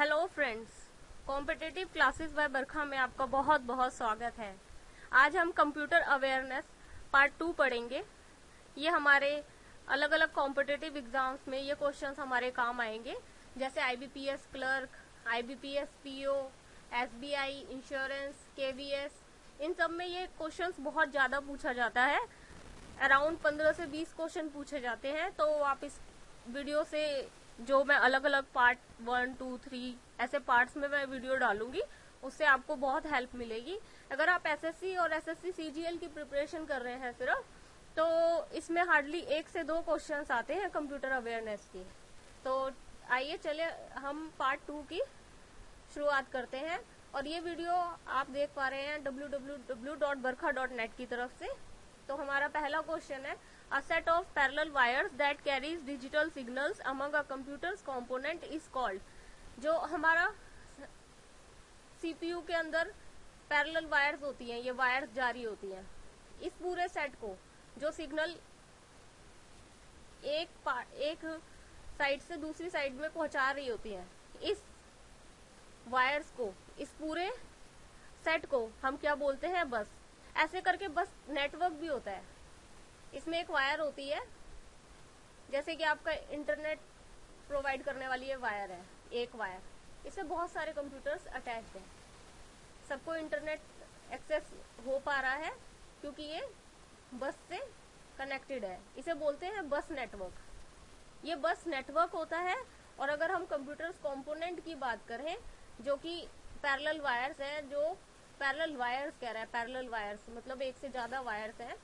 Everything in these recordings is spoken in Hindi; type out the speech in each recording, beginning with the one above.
Hello friends, competitive classes by Barkha में आपका बहुत बहुत स्वागत है। आज हम कंप्यूटर अवेयरनेस पार्ट 2 पढ़ेंगे। ये हमारे अलग अलग कॉम्पिटिटिव एग्जाम्स में ये क्वेश्चंस हमारे काम आएंगे, जैसे IBPS clerk, IBPS PO, SBI, insurance, KVS. इन सब में ये क्वेश्चंस बहुत ज्यादा पूछा जाता है। अराउंड 15 से 20 क्वेश्चन पूछे जाते हैं। तो आप इस वीडियो से जो मैं अलग अलग पार्ट 1, 2, 3 ऐसे पार्ट्स में मैं वीडियो डालूंगी, उससे आपको बहुत हेल्प मिलेगी। अगर आप एसएससी और एसएससी सीजीएल की प्रिपरेशन कर रहे हैं सिर्फ, तो इसमें हार्डली 1 से 2 क्वेश्चंस आते हैं कंप्यूटर अवेयरनेस के। तो आइए चले हम पार्ट 2 की शुरुआत करते हैं। और ये वीडियो आप देख पा रहे हैं www.barkha.net की तरफ से। तो हमारा पहला क्वेश्चन है, A set of parallel wires that carries digital signals among a computer's component is called। जो हमारा सीपीयू के अंदर पैरेलल वायर्स होती हैं, ये वायर्स जारी होती हैं, इस पूरे सेट को जो सिग्नल एक साइड से दूसरी साइड में पहुंचा रही होती हैं, इस वायर्स को, इस पूरे सेट को हम क्या बोलते हैं? बस। ऐसे करके बस नेटवर्क भी होता है। इसमें एक वायर होती है, जैसे कि आपका इंटरनेट प्रोवाइड करने वाली ये वायर है, एक वायर। इससे बहुत सारे कंप्यूटर्स अटैच्ड हैं, सबको इंटरनेट एक्सेस हो पा रहा है क्योंकि ये बस से कनेक्टेड है। इसे बोलते हैं बस नेटवर्क। ये बस नेटवर्क होता है। और अगर हम कंप्यूटर्स कंपोनेंट की बात करें, जो कि पैरेलल वायर्स हैं, जो पैरेलल वायर्स कह रहा है, पैरेलल वायर्स मतलब एक से ज्यादा वायर्स हैं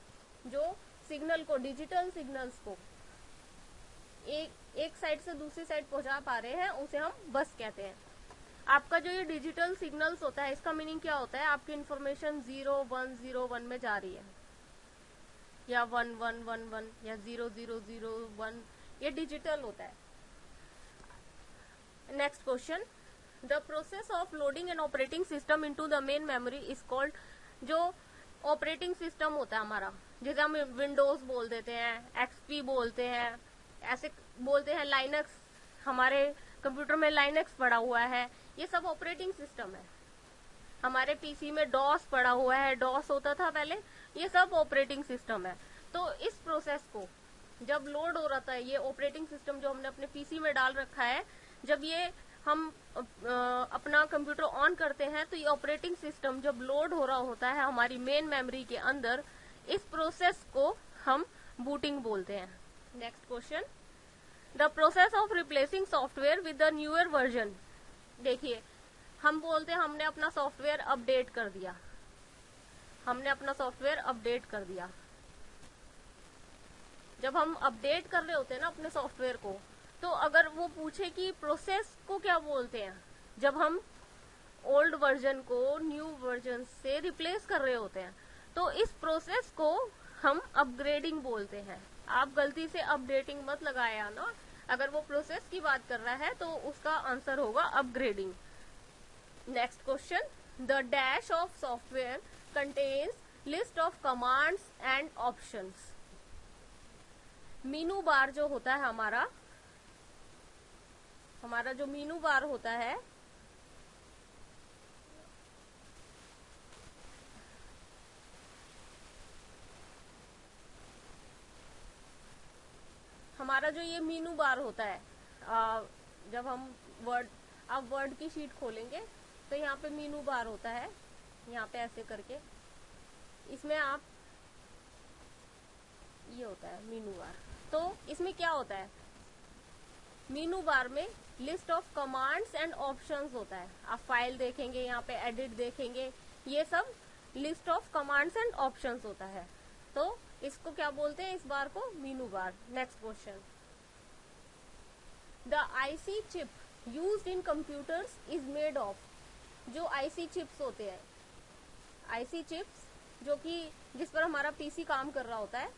जो सिग्नल को, डिजिटल सिग्नल्स को एक साइड से दूसरी साइड पहुंचा पा रहे हैं, उसे हम बस कहते हैं। आपका जो ये डिजिटल सिग्नल्स होता है, इसका मीनिंग क्या होता है? आपकी इंफॉर्मेशन 0, 1, 0, 1 में जा रही है, या 1, 1, 1, 1 या 0, 0, 0, 1, ये डिजिटल होता है। Next question, the process of loading an operating system into the main memory is called. जो ऑपरेटिंग सिस्टम होता है हमारा, जैसे हम विंडोज बोल देते हैं, एक्सपी बोलते हैं, ऐसे बोलते हैं, लाइनक्स, हमारे कंप्यूटर में लाइनक्स पड़ा हुआ है, ये सब ऑपरेटिंग सिस्टम है। हमारे पीसी में डॉस पड़ा हुआ है, डॉस होता था पहले, ये सब ऑपरेटिंग सिस्टम है। तो इस प्रोसेस को जब लोड हो रहा था, ये ऑपरेटिंग सिस्टम जो हमने अपने पीसी में डाल रखा है, जब ये हम अपना कंप्यूटर ऑन करते हैं, तो ये ऑपरेटिंग सिस्टम जब लोड हो रहा होता है हमारी मेन मेमोरी के अंदर, इस प्रोसेस को हम बूटिंग बोलते हैं। Next question, the process of replacing software with the newer version. देखिए, हम बोलते हैं हमने अपना सॉफ्टवेयर अपडेट कर दिया, हमने अपना सॉफ्टवेयर अपडेट कर दिया। जब हम अपडेट कर रहे होते हैं ना अपने सॉफ्टवेयर को, तो अगर वो पूछे कि प्रोसेस को क्या बोलते हैं, जब हम ओल्ड वर्जन को न्यू वर्जन से रिप्लेस कर रहे होते हैं, तो इस प्रोसेस को हम अपग्रेडिंग बोलते हैं। आप गलती से अपडेटिंग मत लगाया ना, अगर वो प्रोसेस की बात कर रहा है तो उसका आंसर होगा upgrading. Next question, the dash of software contains list of commands and options. Menu bar जो होता है हमारा जो मीनू बार होता है, हमारा जो ये मीनू बार होता है, जब हम आप वर्ड की शीट खोलेंगे तो यहाँ पे मीनू बार होता है, यहाँ पे ऐसे करके, इसमें आप, ये होता है मीनू बार। तो इसमें क्या होता है? मीनू बार में list of commands and options होता है। आप फाइल देखेंगे, यहाँ पे एडिट देखेंगे, ये सब list of commands and options होता है। तो इसको क्या बोलते हैं? इस बार को menu bar. Next question, the IC chip used in computers is made of. जो आईसी चिप्स होते हैं, आईसी चिप्स जो कि जिस पर हमारा पीसी काम कर रहा होता है,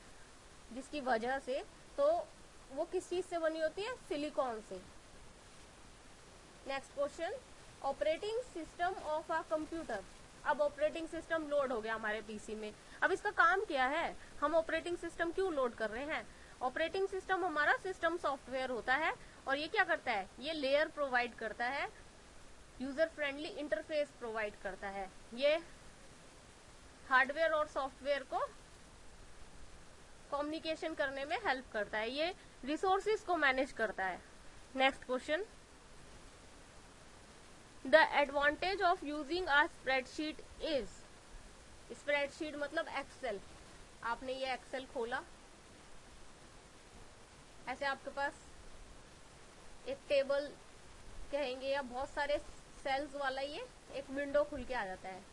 जिसकी वजह से, तो वो किस चीज से बनी होती है? सिलिकॉन से। Next question, operating system of a computer. अब ऑपरेटिंग सिस्टम लोड हो गया हमारे पीसी में। अब इसका काम क्या है? हम ऑपरेटिंग सिस्टम क्यों लोड कर रहे हैं? ऑपरेटिंग सिस्टम हमारा सिस्टम सॉफ्टवेयर होता है, और ये क्या करता है? ये लेयर प्रोवाइड करता है यूजर फ्रेंडली इंटरफेस प्रोवाइड करता है। ये हार्डवेयर और सॉफ्टवेयर को कम्युनिकेशन करने में हेल्प करता है। ये रिसोर्सेज को मैनेज करता है। Next question, the advantage of using a spreadsheet is, spreadsheet मतलब एक्सेल। आपने ये एक्सेल खोला, ऐसे आपके पास एक टेबल कहेंगे या बहुत सारे सेल्स वाला ये एक विंडो खुल के आ जाता है,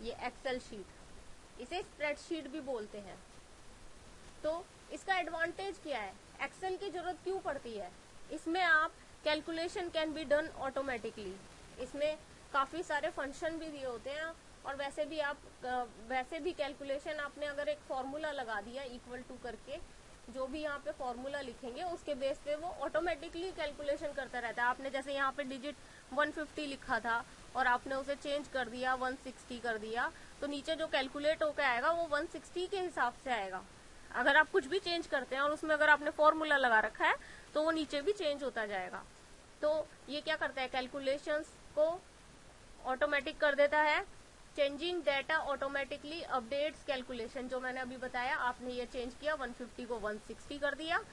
ये एक्सेल शीट, इसे स्प्रेडशीट भी बोलते हैं। तो इसका एडवांटेज क्या है, एक्सेल की जरूरत क्यों पड़ती है? इसमें आप calculation can be done automatically, इसमें काफी सारे फंक्शन भी दिए होते हैं और वैसे भी कैलकुलेशन आपने अगर एक फॉर्मूला लगा दिया इक्वल टू करके, जो भी यहाँ पे फॉर्मूला लिखेंगे उसके बेस पे वो ऑटोमेटिकली कैलकुलेशन करता रहता है। आपने जैसे यहाँ पे डिजिट 150 लिखा था और आपने उसे चेंज कर दिया 160 कर दिया, तो नीचे जो कैलकुलेट होकर आएगा वो 160 के हिसाब से आएगा। अगर आप कुछ भी चेंज करते हैं और उसमें अगर आपने फॉर्मूला लगा रखा है तो वो नीचे भी चेंज होता जाएगा। तो ये क्या करता है, कैलकुलेशंस को ऑटोमेटिक कर देता है। Changing data automatically updates calculation, जो मैंने अभी बताया, आपने ये चेंज किया 150 को 160 कर दिया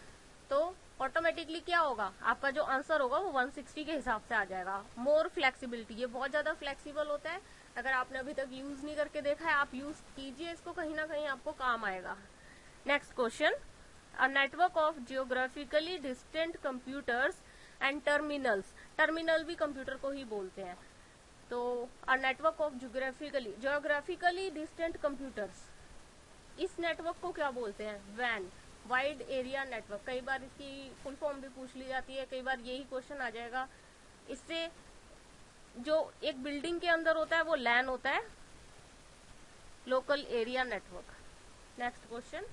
तो ऑटोमेटिकली क्या होगा, आपका जो आंसर होगा वो 160 के हिसाब से आ जाएगा। मोर फ्लेक्सिबिलिटी, ये बहुत ज्यादा फ्लेक्सिबल होता है। अगर आपने अभी तक यूज नहीं करके देखा है, आप यूज कीजिए इसको, कहीं ना कहीं आपको काम आएगा। Next question, a network of geographically distant computers and terminals, terminal भी कंप्यूटर को ही बोलते हैं। तो a network of geographically distant computers, इस नेटवर्क को क्या बोलते हैं, वैन, वाइड एरिया नेटवर्क। कई बार इसकी फुल फॉर्म भी पूछ ली जाती है, कई बार यही क्वेश्चन आ जाएगा। इससे जो एक बिल्डिंग के अंदर होता है वो लैन होता है, local area network. Next question,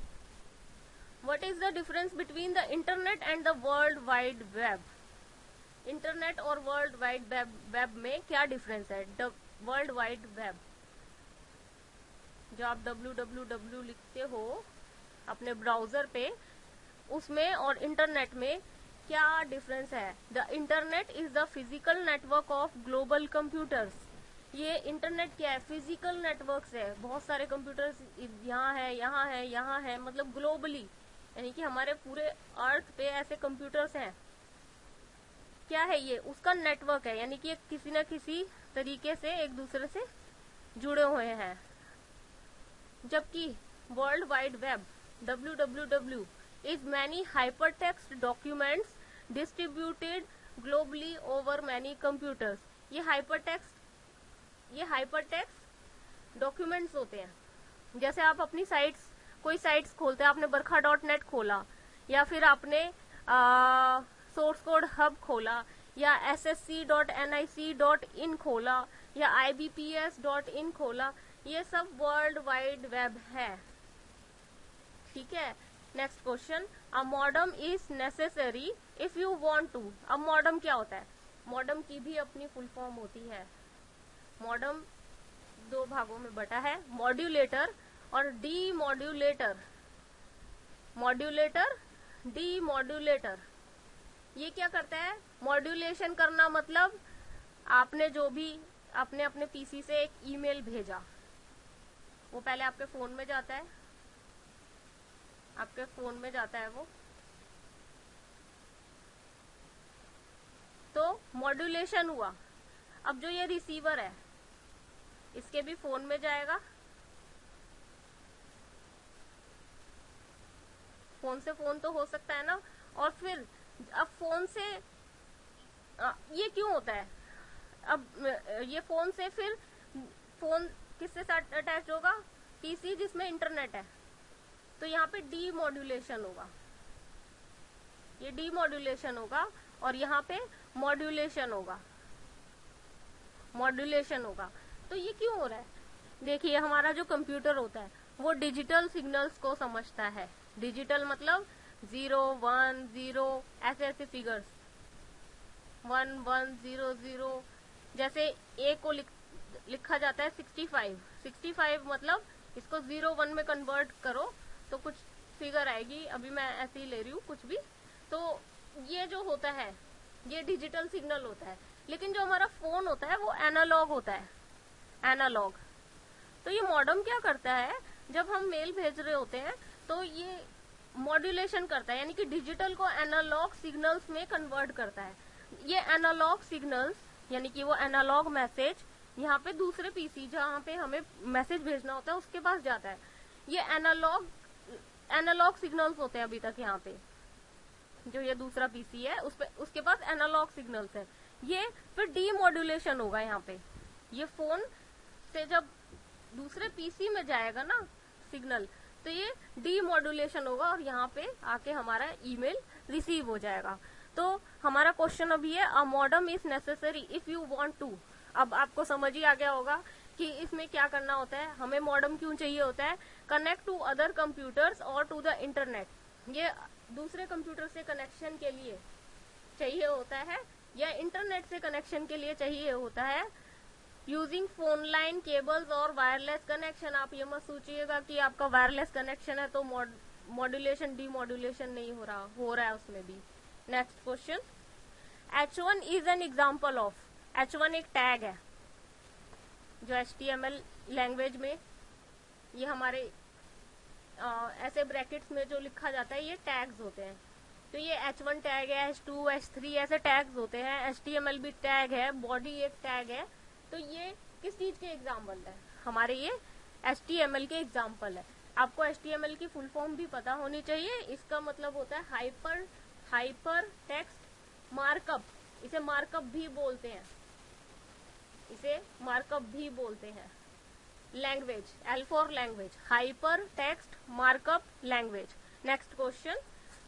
what is the difference between the internet and the world wide web? Internet और वर्ल्ड वाइड वेब में क्या डिफरेंस है? वर्ल्ड वाइड वेब, जो आप www लिखते हो अपने ब्राउजर पे, उसमें और इंटरनेट में क्या डिफरेंस है? The internet is the physical network of global computers. ये इंटरनेट क्या है, फिजिकल नेटवर्क्स है, बहुत सारे कंप्यूटर्स यहाँ है, यहाँ है, यहाँ है, मतलब ग्लोबली, यानी कि हमारे पूरे अर्थ पे ऐसे कंप्यूटर्स हैं। क्या है ये? उसका नेटवर्क है, यानी कि किसी न किसी तरीके से एक दूसरे से जुड़े हुए हैं। जबकि world wide web www is many hypertext documents distributed globally over many computers. ये हाइपरटेक्स्ट डॉक्यूमेंट्स होते हैं। जैसे आप अपनी साइट्स, कोई साइट्स खोलते हैं, आपने बरखा.net खोला, या फिर आपने सोर्स कोड हब खोला, या ssc.nic.in खोला, या ibps.in खोला, ये सब वर्ल्ड वाइड वेब है। ठीक है। Next question, a modem is necessary if you want to. अब मॉडम क्या होता है? मॉडम की भी अपनी फुल फॉर्म होती है। मॉडम दो भागों में बटा है, मॉड्यूलेटर और डीमॉड्यूलेटर। मॉड्यूलेटर, डीमॉड्यूलेटर, ये क्या करता है? मॉड्यूलेशन करना मतलब आपने जो भी अपने पीसी से एक ईमेल भेजा, वो पहले आपके फोन में जाता है, वो तो मॉड्यूलेशन हुआ। अब जो ये रिसीवर है, इसके भी फोन में जाएगा, फोन से फोन तो हो सकता है ना। और फिर अब फोन से ये क्यों होता है? अब ये फोन से, फिर फोन किससे साथ अटैच होगा? पीसी जिसमें इंटरनेट है। तो यहाँ पे डीमॉड्यूलेशन होगा, ये डीमॉड्यूलेशन होगा, और यहाँ पे मॉड्यूलेशन होगा। तो ये क्यों हो रहा है? देखिए, हमारा जो कंप्यूटर होता है वो डिजिटल सिग्नल्स को समझता है। डिजिटल मतलब 0 1 0 ऐसे फिगर्स, 1 1 0 0। जैसे ए को लिखा जाता है 65 मतलब इसको 0 1 में कन्वर्ट करो तो कुछ फिगर आएगी। अभी मैं ऐसे ही ले रही हूँ कुछ भी। तो ये जो होता है ये डिजिटल सिग्नल होता है। लेकिन जो हमारा फोन होता है वो एनालॉग होता है, एनालॉग। तो ये मॉडेम क्या करता है, जब हम मेल भेज रहे होते हैं तो ये मॉड्यूलेशन करता है, यानी कि डिजिटल को एनालॉग सिग्नल्स में कन्वर्ट करता है। ये एनालॉग सिग्नल्स यानी कि वो एनालॉग मैसेज यहाँ पे दूसरे पीसी जहाँ पे हमें मैसेज भेजना होता है उसके पास जाता है। ये एनालॉग सिग्नल्स होते हैं अभी तक यहाँ पे। जो ये दूसरा पीसी है उसके पास एनालॉग सिग्नल्स है। ये फिर डीमॉड्यूलेशन होगा यहाँ पे। ये फोन से जब दूसरे पीसी में जाएगा ना सिग्नल, तो ये डीमॉड्यूलेशन होगा और यहाँ पे आके हमारा ईमेल रिसीव हो जाएगा। तो हमारा क्वेश्चन अभी है, a modem is necessary if you want to. अब आपको समझ ही आ गया होगा कि इसमें क्या करना होता है, हमें मॉडेम क्यों चाहिए होता है। कनेक्ट टू अदर कंप्यूटर्स और टू द इंटरनेट, ये दूसरे कंप्यूटर से कनेक्शन के लिए चाहिए होता है या इंटरनेट से कनेक्शन के लिए चाहिए होता है। यूजिंग फोन लाइन केबल्स और वायरलेस कनेक्शन। आप ये मत सोचिएगा कि आपका वायरलेस कनेक्शन है तो मॉड्यूलेशन डीमॉड्यूलेशन नहीं हो रहा है उसमें भी। Next question, H1 is an example of. H1 एक टैग है जो HTML लैंग्वेज में ये हमारे ऐसे ब्रैकेट्स में जो लिखा जाता है ये टैग्स होते हैं। तो ये H1 टैग है, H2, H3 ऐसे टैग्स होते हैं। HTML भी टैग है, बॉडी एक टैग है। तो ये किस चीज के एग्जाम्पल है, हमारे ये HTML के एग्जाम्पल है। आपको HTML की फुल फॉर्म भी पता होनी चाहिए। इसका मतलब होता है हाइपर टेक्स्ट मार्कअप। इसे मार्कअप भी बोलते हैं, इसे मार्कअप भी बोलते हैं। Language, L for language, hyper text markup language. Next question,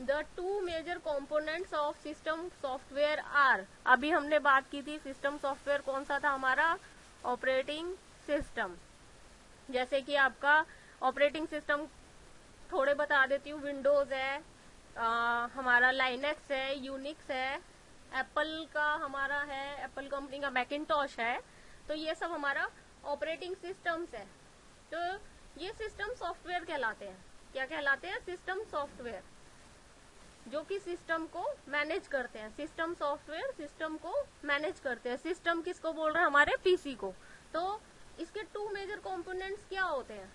the two major components of system software are. अभी हमने बात की थी सिस्टम सॉफ्टवेयर कौन सा था हमारा, ऑपरेटिंग सिस्टम। जैसे कि आपका ऑपरेटिंग सिस्टम थोड़े बता देती हूँ, विंडोज है, हमारा लाइनेक्स है, यूनिक्स है, एप्पल का हमारा है, एप्पल कंपनी का मैकिंटॉश है। तो ये सब हमारा ऑपरेटिंग सिस्टम्स है। तो ये सिस्टम सॉफ्टवेयर कहलाते हैं। क्या कहलाते हैं, सिस्टम सॉफ्टवेयर, जो कि सिस्टम को मैनेज करते हैं। सिस्टम सॉफ्टवेयर सिस्टम को मैनेज करते हैं। सिस्टम किसको बोल रहे हैं, हमारे पीसी को। तो इसके टू मेजर कंपोनेंट्स क्या होते हैं,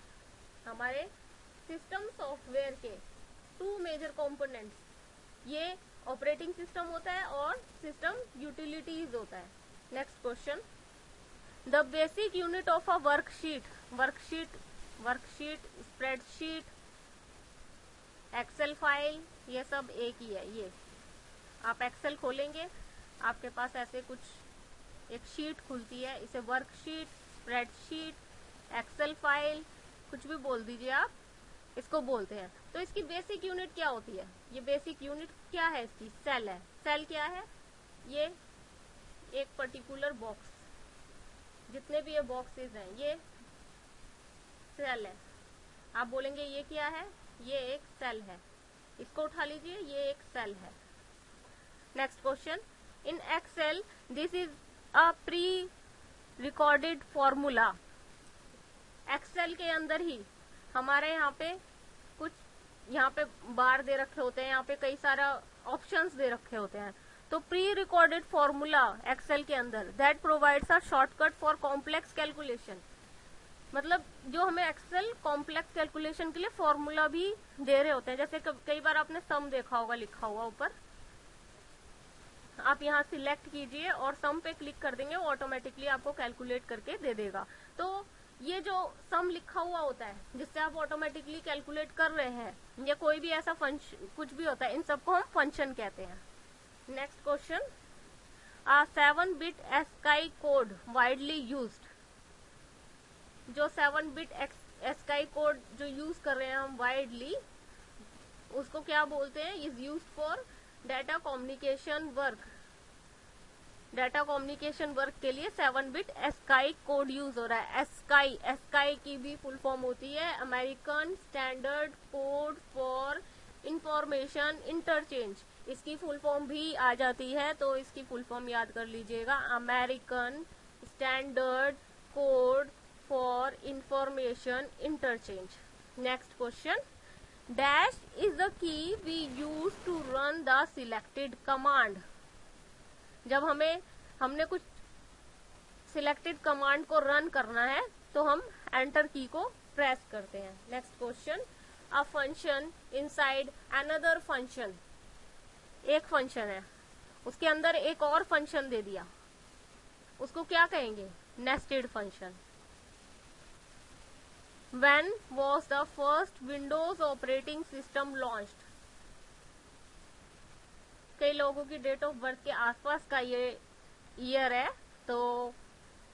हमारे सिस्टम सॉफ्टवेयर के टू मेजर कंपोनेंट्स, ये ऑपरेटिंग सिस्टम होता है और सिस्टम यूटिलिटीज होता है। Next question, the basic unit of a worksheet, spreadsheet, excel file, ये सब एक ही है। ये आप एक्सेल खोलेंगे, आपके पास ऐसे कुछ एक शीट खुलती है, इसे वर्कशीट, स्प्रेडशीट, एक्सेल फाइल, कुछ भी बोल दीजिए आप, इसको बोलते हैं। तो इसकी बेसिक यूनिट क्या होती है, ये बेसिक यूनिट क्या है इसकी, सेल है। सेल क्या है, ये एक पर्टिकुलर बॉक्स, जितने भी ये बॉक्सेस हैं ये सेल है। आप बोलेंगे ये क्या है, ये एक सेल है, इसको उठा लीजिए, ये एक सेल है। Next question, in excel this is a pre recorded formula. Excel के अंदर ही हमारे यहाँ पे कुछ यहाँ पे बार दे रखे होते हैं, यहाँ पे कई सारा ऑप्शंस दे रखे होते हैं। तो प्री रिकॉर्डेड फॉर्मूला एक्सेल के अंदर, that provides a shortcut for complex calculation. मतलब जो हमें एक्सेल कॉम्प्लेक्स कैलकुलेशन के लिए फॉर्मूला भी दे रहे होते हैं। जैसे कई बार आपने सम देखा होगा लिखा हुआ ऊपर, आप यहाँ सिलेक्ट कीजिए और सम पे क्लिक कर देंगे, वो ऑटोमेटिकली आपको कैलकुलेट करके दे देगा। तो ये जो सम लिखा हुआ होता है जिससे आप ऑटोमेटिकली कैलकुलेट कर रहे हैं, या कोई भी ऐसा फंक्शन कुछ भी होता है, इन सबको हम फंक्शन कहते हैं। Next question, 7-bit ASCII code widely used. जो 7-bit ASCII कोड जो यूज कर रहे हैं हम वाइडली, उसको क्या बोलते हैं, is used for data communication work. Data communication work के लिए 7-bit ASCII कोड यूज हो रहा है। ASCII की भी फुल फॉर्म होती है American standard code for information interchange. इसकी फुल फॉर्म भी आ जाती है, तो इसकी फुल फॉर्म याद कर लीजिएगा, American standard code for information interchange. Next question, dash is the key we use to run the selected command. जब हमने कुछ सिलेक्टेड कमांड को रन करना है तो हम एंटर की को प्रेस करते हैं। Next question, a function inside another function. एक फंक्शन है, उसके अंदर एक और फंक्शन दे दिया, उसको क्या कहेंगे? Nested function. When was the first Windows operating system launched? कई लोगों की डेट ऑफ बर्थ के आसपास का ये ईयर है, तो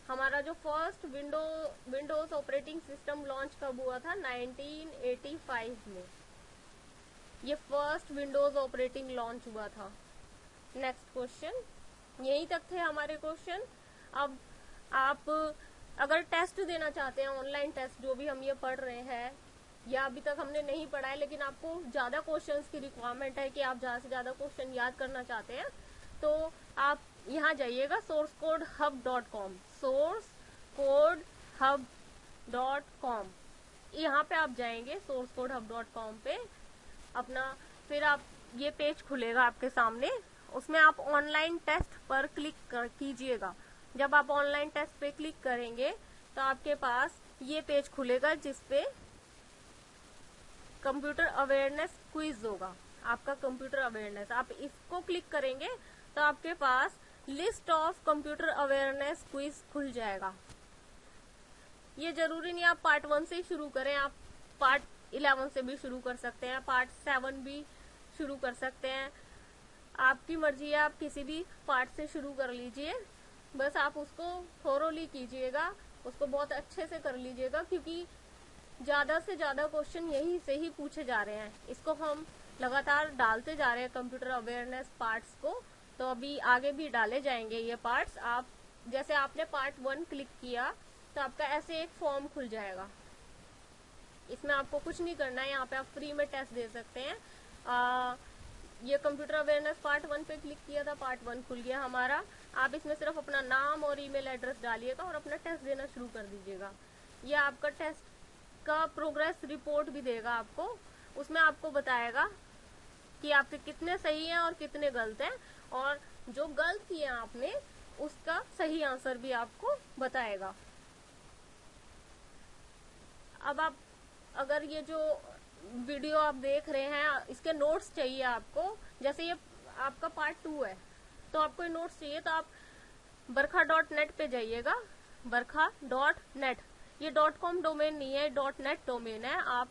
हमारा जो first Windows operating system launch कब हुआ था? 1985 में ये फर्स्ट विंडोज ऑपरेटिंग लॉन्च हुआ था। नेक्स्ट क्वेश्चन, यहीं तक थे हमारे क्वेश्चन। अब आप अगर टेस्ट देना चाहते हैं, ऑनलाइन टेस्ट जो भी हम ये पढ़ रहे हैं या अभी तक हमने नहीं पढ़ा है, लेकिन आपको ज्यादा क्वेश्चंस की रिक्वायरमेंट है कि आप ज्यादा से ज्यादा क्वेश्चन याद करना चाहते हैं, तो आप यहाँ जाइएगा sourcecodehub.com, sourcecodehub.com। यहाँ पे आप जाएंगे sourcecodehub.com पे अपना, फिर आप ये पेज खुलेगा आपके सामने, उसमें आप ऑनलाइन टेस्ट पर क्लिक कीजिएगा। जब आप ऑनलाइन टेस्ट पे क्लिक करेंगे तो आपके पास ये पेज खुलेगा जिसपे कंप्यूटर अवेयरनेस क्विज होगा, आपका कंप्यूटर अवेयरनेस। आप इसको क्लिक करेंगे तो आपके पास list of computer awareness quiz खुल जाएगा। ये जरूरी नहीं आप पार्ट 1 से ही शुरू करें, आप पार्ट 11 से भी शुरू कर सकते हैं, पार्ट 7 भी शुरू कर सकते हैं, आपकी मर्जी है, आप किसी भी पार्ट से शुरू कर लीजिए। बस आप उसको थोरोली कीजिएगा, उसको बहुत अच्छे से कर लीजिएगा, क्योंकि ज्यादा से ज्यादा क्वेश्चन यही से ही पूछे जा रहे हैं। इसको हम लगातार डालते जा रहे हैं कंप्यूटर अवेयरनेस पार्ट्स को, तो अभी आगे भी डाले जाएंगे ये पार्ट्स। आप जैसे आपने पार्ट 1 क्लिक किया तो आपका ऐसे एक फॉर्म खुल जाएगा, इसमें आपको कुछ नहीं करना है, यहाँ पे आप फ्री में टेस्ट दे सकते हैं। ये कंप्यूटर अवेयरनेस पार्ट 1 पे क्लिक किया था, पार्ट 1 खुल गया हमारा। आप इसमें सिर्फ अपना नाम और ईमेल एड्रेस डालिएगा और अपना टेस्ट देना शुरू कर दीजिएगा। ये आपका टेस्ट का प्रोग्रेस रिपोर्ट भी देगा आपको, उसमें आपको बताएगा कि आपके कितने सही हैं और कितने गलत हैं, और जो गलत किए आपने उसका सही आंसर भी आपको बताएगा। अब आप अगर ये जो वीडियो आप देख रहे हैं इसके नोट्स चाहिए आपको, जैसे ये आपका पार्ट 2 है तो आपको ये नोट्स चाहिए, तो आप बरखा.net पे जाइएगा, बरखा.net। ये .com डोमेन नहीं है, .net डोमेन है। आप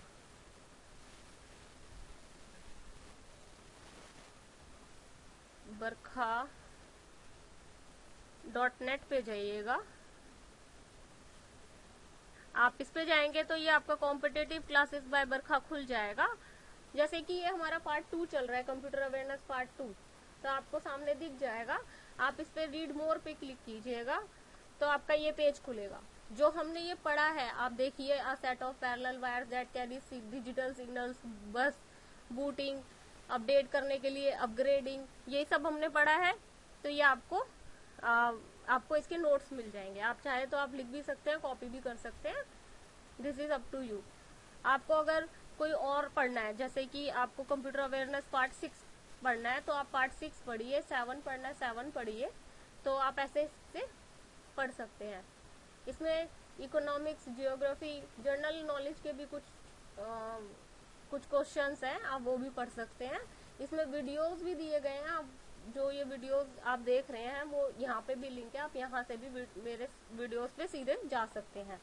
बरखा.net पे जाइएगा। आप इस पे जाएंगे तो ये आपका कॉम्पिटिटिव क्लासेस बाय बरखा खुल जाएगा। जैसे कि ये हमारा पार्ट 2 चल रहा है, कंप्यूटर अवेयरनेस पार्ट 2, तो आपको सामने दिख जाएगा। आप इस पे रीड मोर पे क्लिक कीजिएगा तो आपका ये पेज खुलेगा। जो हमने ये पढ़ा है आप देखिए, a set of parallel wires that carry digital signals, बस बूटिंग, अपडेट करने के लिए अपग्रेडिंग, ये सब हमने पढ़ा है। तो ये आपको इसके नोट्स मिल जाएंगे। आप चाहे तो आप लिख भी सकते हैं, कॉपी भी कर सकते हैं, this is up to you. आपको अगर कोई और पढ़ना है, जैसे कि आपको कंप्यूटर अवेयरनेस पार्ट 6 पढ़ना है तो आप पार्ट 6 पढ़िए, 7 पढ़ना है 7 पढ़िए, तो आप ऐसे से पढ़ सकते हैं। इसमें इकोनॉमिक्स, जियोग्राफी, जनरल नॉलेज के भी कुछ क्वेश्चंस हैं, आप वो भी पढ़ सकते हैं। इसमें वीडियोस भी दिए गए हैं, आप जो ये वीडियोस आप देख रहे हैं वो यहाँ पे भी लिंक है, आप यहाँ से भी मेरे वीडियोस पे सीधे जा सकते हैं।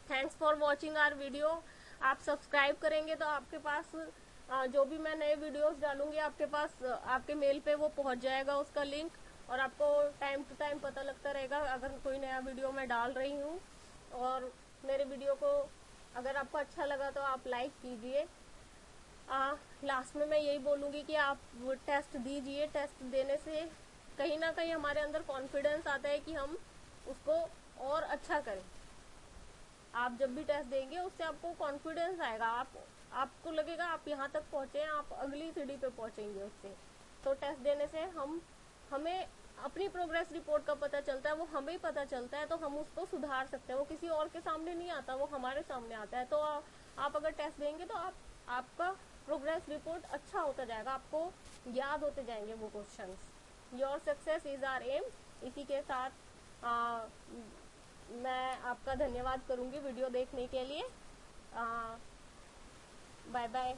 Thanks for watching our video. आप सब्सक्राइब करेंगे तो आपके पास जो भी मैं नए वीडियोस डालूंगी आपके पास, आपके मेल पे वो पहुंच जाएगा उसका लिंक, और आपको टाइम टू टाइम पता लगता रहेगा अगर कोई नया वीडियो मैं डाल रही हूँ। और मेरे वीडियो को अगर आपको अच्छा लगा तो आप लाइक कीजिए। लास्ट में मैं यही बोलूंगी कि आप वो टेस्ट दीजिए, टेस्ट देने से कहीं ना कहीं हमारे अंदर कॉन्फिडेंस आता है कि हम उसको और अच्छा करें। आप जब भी टेस्ट देंगे उससे आपको कॉन्फिडेंस आएगा, आपको लगेगा आप यहाँ तक पहुंचे हैं, आप अगली सीढ़ी पे पहुंचेंगे उससे। तो टेस्ट देने से हमें अपनी प्रोग्रेस रिपोर्ट का पता चलता है, वो हमें पता चलता है, तो हम उसको सुधार सकते हैं। वो किसी और के सामने नहीं आता, वो हमारे सामने आता है। तो आप अगर टेस्ट देंगे तो आपका प्रोग्रेस रिपोर्ट अच्छा होता जाएगा, आपको याद होते जाएंगे वो questions. Your success is our aim. इसी के साथ मैं आपका धन्यवाद करूंगी वीडियो देखने के लिए। Bye bye.